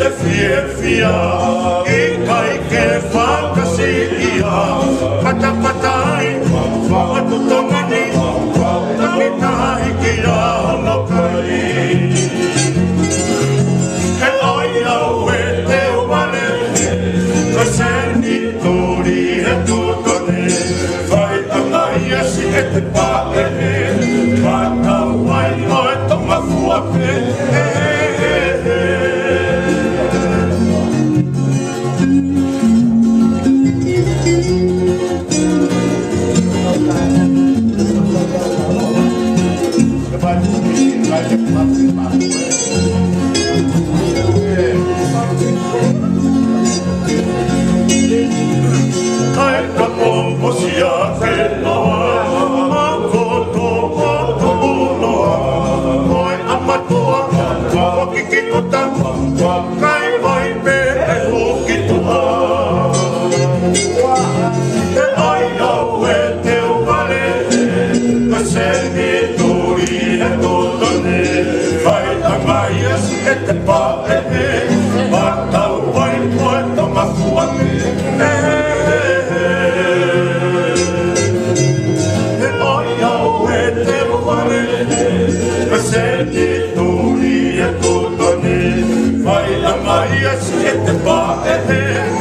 te fiefia I kaike whakasiia Patapatai Whakatu tongani Takitahi ki ana kai He aia ue te wale Kaseni tori he tutone Whai angai asi e te pae Whakau ai moe tonga fuape Kai ka pompo sia ke noa Mako to mako unoa Moi amatua Waki ki kota Kai vai me e hoki tua E ai au e te wale Ka seni turi e totone Vai tangai asi e te pae Matau vai koe tonga fuake Senti turi e tutone Vai la mai a siete pae